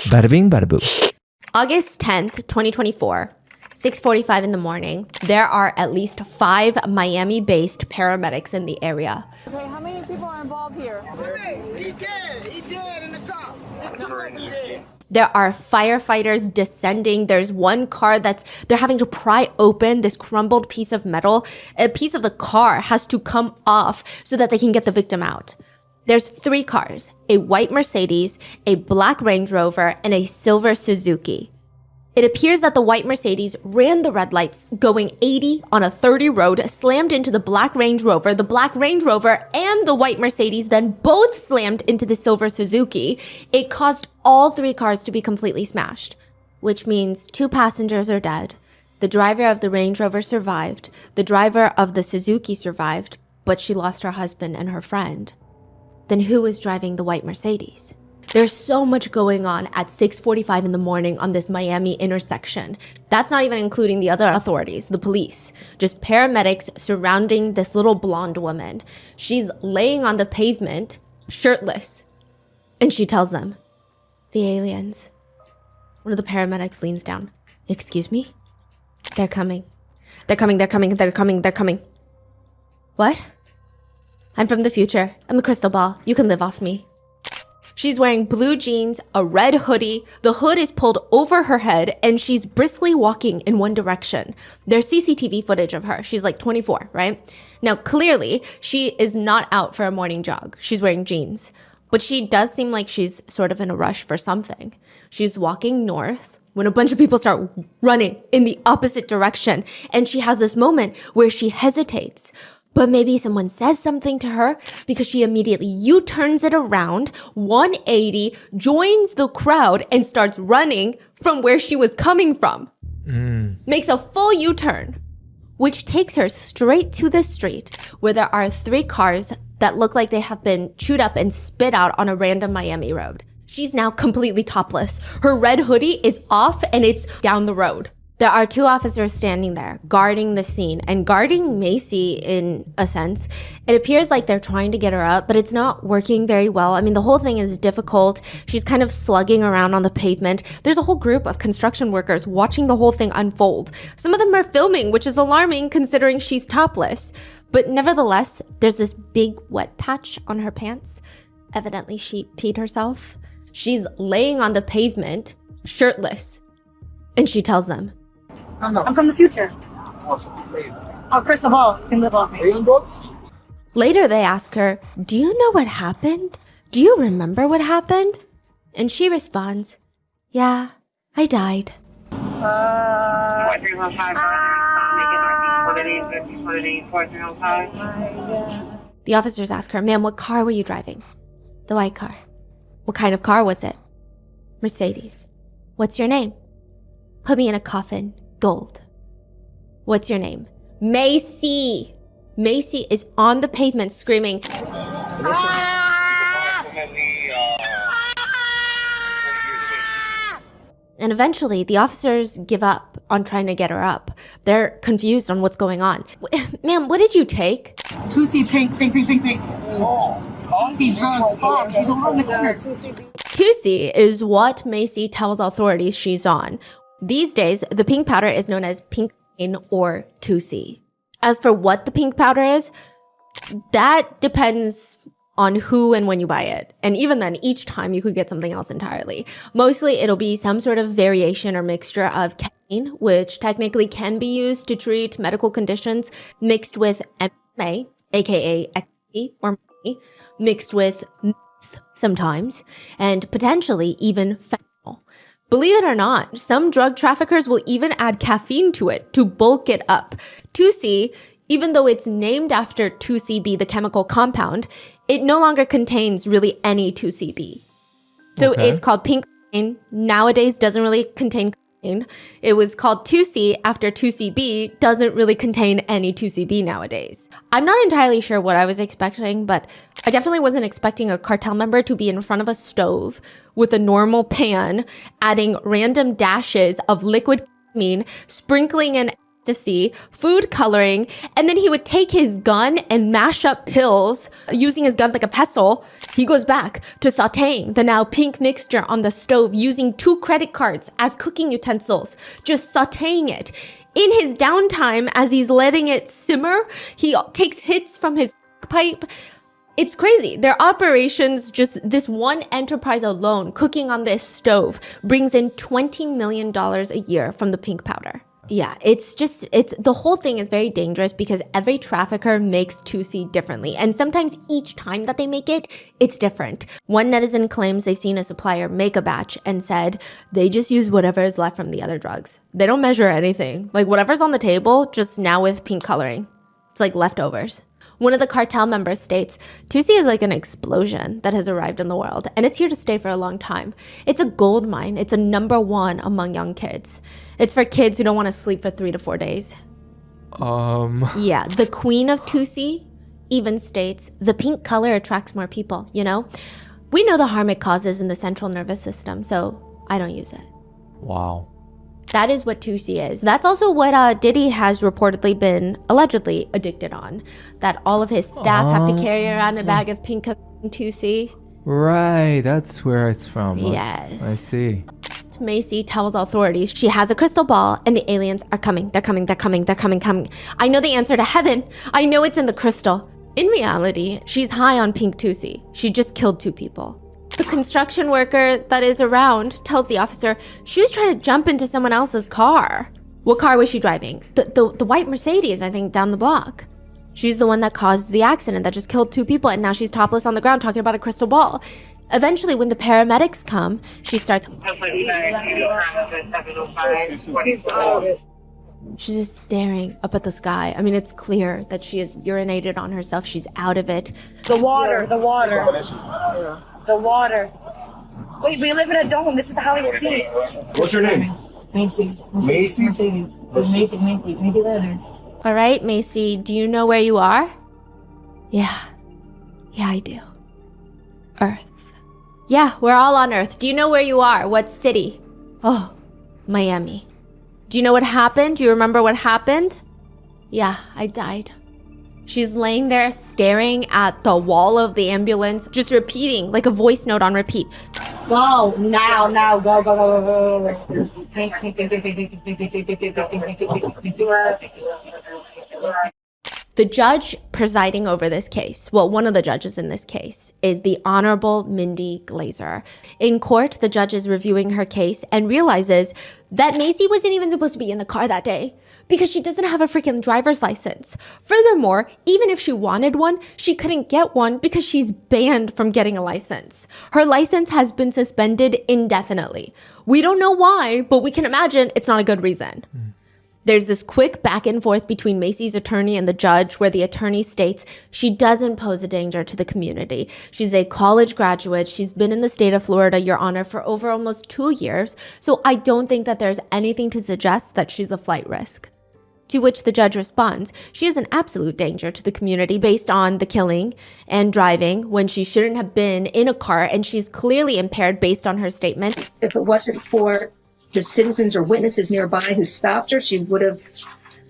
Bada bing, bada boom. August 10th, 2024, 6:45 in the morning. There are at least 5 Miami-based paramedics in the area. Okay, how many people are involved here? He dead. He dead in the car. There's 2 of them dead. There are firefighters descending. There's one car they're having to pry open this crumbled piece of metal. A piece of the car has to come off so that they can get the victim out. There's 3 cars, a white Mercedes, a black Range Rover, and a silver Suzuki. It appears that the white Mercedes ran the red lights going 80 on a 30 road, slammed into the black Range Rover. The black Range Rover and the white Mercedes then both slammed into the silver Suzuki. It caused all 3 cars to be completely smashed, which means 2 passengers are dead. The driver of the Range Rover survived. The driver of the Suzuki survived, but she lost her husband and her friend. Then who was driving the white Mercedes? There's so much going on at 6:45 in the morning on this Miami intersection. That's not even including the other authorities, the police. Just paramedics surrounding this little blonde woman. She's laying on the pavement, shirtless. And she tells them, "The aliens." One of the paramedics leans down. "Excuse me? They're coming. They're coming, they're coming, they're coming, they're coming." "What?" "I'm from the future. I'm a crystal ball. You can live off me." She's wearing blue jeans, a red hoodie. The hood is pulled over her head, and she's briskly walking in one direction. There's CCTV footage of her. She's like 24, right? Now, clearly, she is not out for a morning jog. She's wearing jeans. But she does seem like she's sort of in a rush for something. She's walking north when a bunch of people start running in the opposite direction. And she has this moment where she hesitates. But maybe someone says something to her because she immediately U-turns it around, 180, joins the crowd, and starts running from where she was coming from. Makes a full U-turn, which takes her straight to the street where there are 3 cars that look like they have been chewed up and spit out on a random Miami road. She's now completely topless. Her red hoodie is off and it's down the road. There are 2 officers standing there, guarding the scene and guarding Macy in a sense. It appears like they're trying to get her up, but it's not working very well. I mean, the whole thing is difficult. She's kind of slugging around on the pavement. There's a whole group of construction workers watching the whole thing unfold. Some of them are filming, which is alarming considering she's topless. But nevertheless, there's this big wet patch on her pants. Evidently, she peed herself. She's laying on the pavement, shirtless. And she tells them, I'm from the future. Oh, crystal ball. You can live off me. Later, they ask her, "Do you know what happened? Do you remember what happened?" And she responds, "Yeah, I died." The officers ask her, "Ma'am, what car were you driving?" "The white car." "What kind of car was it?" "Mercedes." "What's your name?" "Put me in a coffin. Gold." "What's your name?" "Macy." Macy is on the pavement screaming, "Ah!" And eventually, the officers give up on trying to get her up. They're confused on what's going on. "Ma'am, what did you take?" 2C pink. 2C drugs. Oh, he's over in the corner. 2C is what Macy tells authorities she's on. These days, the pink powder is known as pink cocaine or 2C. As for what the pink powder is, that depends on who and when you buy it. And even then, each time you could get something else entirely. Mostly, it'll be some sort of variation or mixture of caffeine, which technically can be used to treat medical conditions, mixed with MDMA, aka ecstasy or money, mixed with meth sometimes, and potentially even fentanyl. Believe it or not, some drug traffickers will even add caffeine to it to bulk it up. 2C, even though it's named after 2CB, the chemical compound, it no longer contains really any 2CB. So It's called pink cocaine. Nowadays doesn't really contain cocaine. It was called 2C after 2CB doesn't really contain any 2CB nowadays. I'm not entirely sure what I was expecting, but I definitely wasn't expecting a cartel member to be in front of a stove with a normal pan, adding random dashes of liquid ketamine, sprinkling in ecstasy, food coloring, and then he would take his gun and mash up pills using his gun like a pestle. He goes back to sauteing the now pink mixture on the stove using 2 credit cards as cooking utensils, just sauteing it. In his downtime, as he's letting it simmer, he takes hits from his pipe. It's crazy. Their operations, just this one enterprise alone, cooking on this stove, brings in $20 million a year from the pink powder. Yeah, it's the whole thing is very dangerous because every trafficker makes 2C differently. And sometimes each time that they make it, it's different. One netizen claims they've seen a supplier make a batch and said they just use whatever is left from the other drugs. They don't measure anything. Like whatever's on the table, just now with pink coloring. It's like leftovers. One of the cartel members states, 2C is like an explosion that has arrived in the world, and it's here to stay for a long time. It's a gold mine. It's a #1 among young kids. It's for kids who don't want to sleep for 3 to 4 days. Yeah, the queen of 2C even states, the pink color attracts more people, you know? We know the harm it causes in the central nervous system, so I don't use it. Wow. That is what 2C is. That's also what Diddy has reportedly been allegedly addicted on. That all of his staff have to carry around a bag of pink 2C. Right, that's where it's from. Yes. I see. Macy tells authorities she has a crystal ball and the aliens are coming. They're coming. I know the answer to heaven. I know it's in the crystal. In reality, she's high on pink 2C. She just killed 2 people. The construction worker that is around tells the officer she was trying to jump into someone else's car. What car was she driving? The white Mercedes, I think, down the block. She's the one that caused the accident that just killed 2 people, and now she's topless on the ground talking about a crystal ball. Eventually, when the paramedics come, she starts... She's just staring up at the sky. I mean, it's clear that she has urinated on herself. She's out of it. The water. Wait, we live in a dome. This is the Hollywood scene. What's your name? Macy. Macy? Maecee Lathers. All right, Macy, do you know where you are? Yeah, I do. Earth. Yeah, we're all on Earth. Do you know where you are? What city? Oh, Miami. Do you know what happened? Do you remember what happened? Yeah, I died. She's laying there staring at the wall of the ambulance, just repeating like a voice note on repeat. Go now, go. The judge presiding over this case, well, one of the judges in this case, is the Honorable Mindy Glazer. In court, the judge is reviewing her case and realizes that Macy wasn't even supposed to be in the car that day because she doesn't have a freaking driver's license. Furthermore, even if she wanted one, she couldn't get one because she's banned from getting a license. Her license has been suspended indefinitely. We don't know why, but we can imagine it's not a good reason. There's this quick back and forth between Macy's attorney and the judge where the attorney states she doesn't pose a danger to the community. She's a college graduate. She's been in the state of Florida, Your Honor, for over almost 2 years. So I don't think that there's anything to suggest that she's a flight risk. To which the judge responds, she is an absolute danger to the community based on the killing and driving when she shouldn't have been in a car, and she's clearly impaired based on her statement. If it wasn't for the citizens or witnesses nearby who stopped her, she would have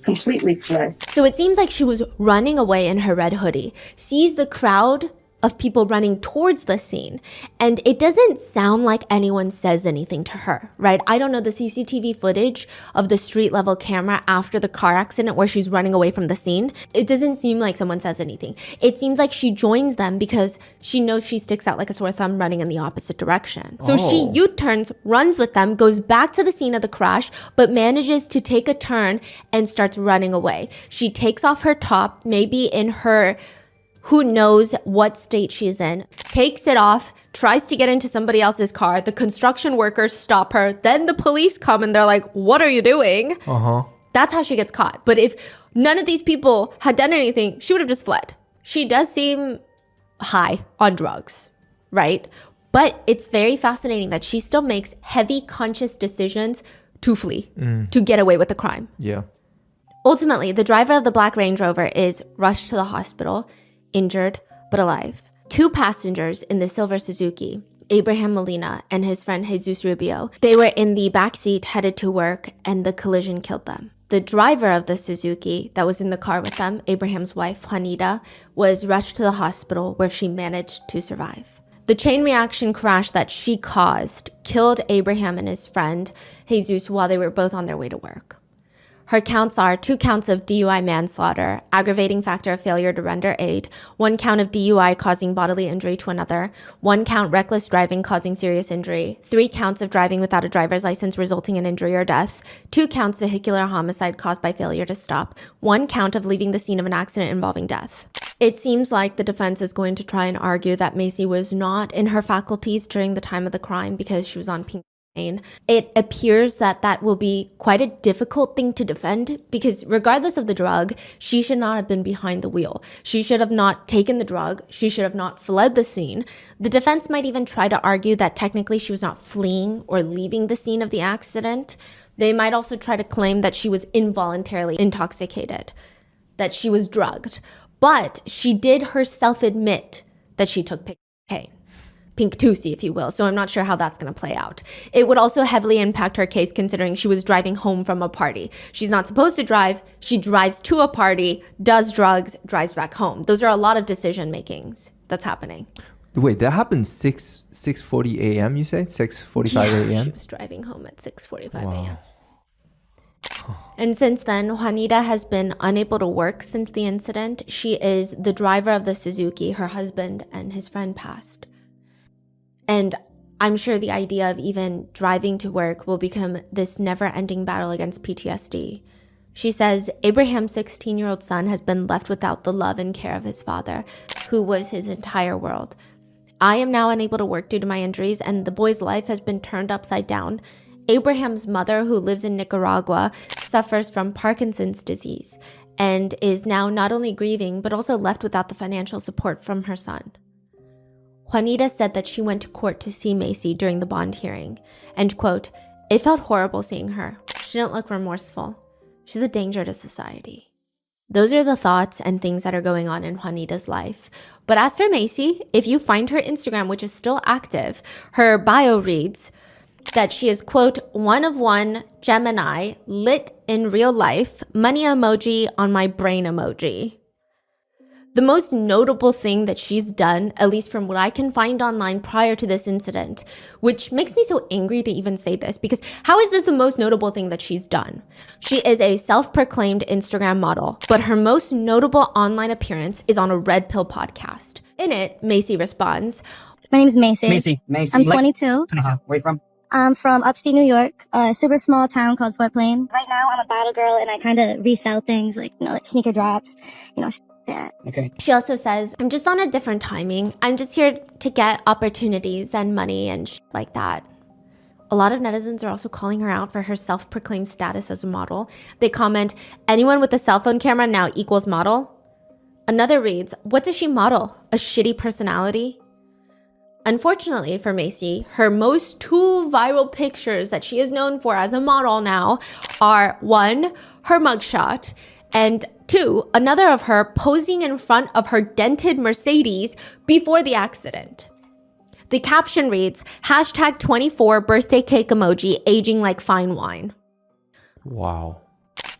completely fled. So it seems like she was running away in her red hoodie, sees the crowd of people running towards the scene, and it doesn't sound like anyone says anything to her, right? I don't know the CCTV footage of the street level camera after the car accident where she's running away from the scene. It doesn't seem like someone says anything. It seems like she joins them because she knows she sticks out like a sore thumb running in the opposite direction. So she U-turns, runs with them, goes back to the scene of the crash, but manages to take a turn and starts running away. She takes off her top, maybe in her who knows what state she's in, takes it off, tries to get into somebody else's car. The construction workers stop her. Then the police come and they're like, what are you doing? That's how she gets caught. But if none of these people had done anything, she would have just fled. She does seem high on drugs, right? But it's very fascinating that she still makes heavy conscious decisions to flee, to get away with the crime. Yeah. Ultimately, the driver of the black Range Rover is rushed to the hospital, injured but alive. 2 passengers in the silver Suzuki, Abraham Molina and his friend Jesus Rubio, they were in the back seat headed to work and the collision killed them. The driver of the Suzuki that was in the car with them, Abraham's wife, Juanita, was rushed to the hospital where she managed to survive. The chain reaction crash that she caused killed Abraham and his friend, Jesus, while they were both on their way to work. Her counts are 2 counts of DUI manslaughter, aggravating factor of failure to render aid, 1 count of DUI causing bodily injury to another, 1 count reckless driving causing serious injury, 3 counts of driving without a driver's license resulting in injury or death, 2 counts vehicular homicide caused by failure to stop, 1 count of leaving the scene of an accident involving death. It seems like the defense is going to try and argue that Macy was not in her faculties during the time of the crime because she was on pink. It appears that that will be quite a difficult thing to defend because regardless of the drug, she should not have been behind the wheel. She should have not taken the drug. She should have not fled the scene. The defense might even try to argue that technically she was not fleeing or leaving the scene of the accident. They might also try to claim that she was involuntarily intoxicated, that she was drugged. But she did herself admit that she took cocaine. Pink Tusi, if you will. So I'm not sure how that's going to play out. It would also heavily impact her case considering she was driving home from a party. She's not supposed to drive. She drives to a party, does drugs, drives back home. Those are a lot of decision makings that's happening. Wait, that happened 6:40 a.m. You say 6:45 a.m. She was driving home at 6:45 a.m. And since then, Juanita has been unable to work since the incident. She is the driver of the Suzuki. Her husband and his friend passed. And I'm sure the idea of even driving to work will become this never-ending battle against PTSD. She says Abraham's 16-year-old son has been left without the love and care of his father, who was his entire world. I am now unable to work due to my injuries, and the boy's life has been turned upside down. Abraham's mother, who lives in Nicaragua, suffers from Parkinson's disease and is now not only grieving, but also left without the financial support from her son. Juanita said that she went to court to see Macy during the bond hearing, and quote, "It felt horrible seeing her. She didn't look remorseful. She's a danger to society." Those are the thoughts and things that are going on in Juanita's life. But as for Macy, if you find her Instagram, which is still active, her bio reads that she is, quote, "one of one, Gemini, lit in real life, money emoji on my brain emoji." The most notable thing that she's done, at least from what I can find online prior to this incident, which makes me so angry to even say this, because how is this the most notable thing that she's done? She is a self-proclaimed Instagram model, but her most notable online appearance is on a Red Pill podcast. In it, Macy responds, "My name is Macy. Macy. I'm 22. 22. Where you from? I'm from upstate New York, a super small town called Fort Plain. Right now, I'm a bottle girl, and I kind of resell things like, like sneaker drops, that. Okay. She also says, "I'm just on a different timing. I'm just here to get opportunities and money and like that." A lot of netizens are also calling her out for her self-proclaimed status as a model. They comment, "Anyone with a cell phone camera now equals model." Another reads, "What does she model? A shitty personality?" Unfortunately for Macy, her most 2 viral pictures that she is known for as a model now are 1, her mugshot, and 2, another of her posing in front of her dented Mercedes before the accident. The caption reads, hashtag 24 birthday cake emoji, aging like fine wine. Wow.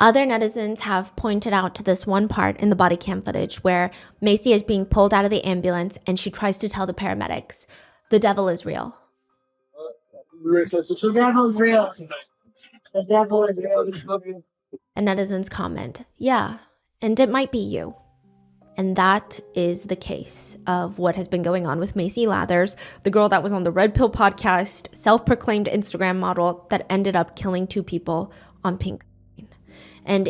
Other netizens have pointed out to this one part in the body cam footage where Macy is being pulled out of the ambulance and she tries to tell the paramedics, the devil is real. The devil is real. The devil is real. And netizens comment, yeah, and it might be you. And that is the case of what has been going on with Maecee Lathers, the girl that was on the Red Pill podcast, self-proclaimed Instagram model that ended up killing 2 people on pink. And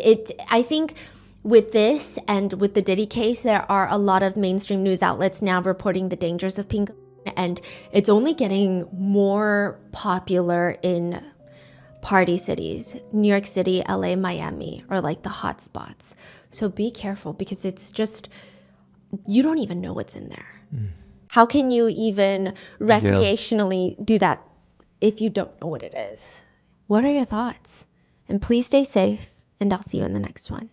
I think with this and with the Diddy case, there are a lot of mainstream news outlets now reporting the dangers of pink, and it's only getting more popular in party cities. New York City, LA, Miami are like the hot spots. So be careful because it's just, you don't even know what's in there. How can you even recreationally do that if you don't know what it is? What are your thoughts? And please stay safe, and I'll see you in the next one.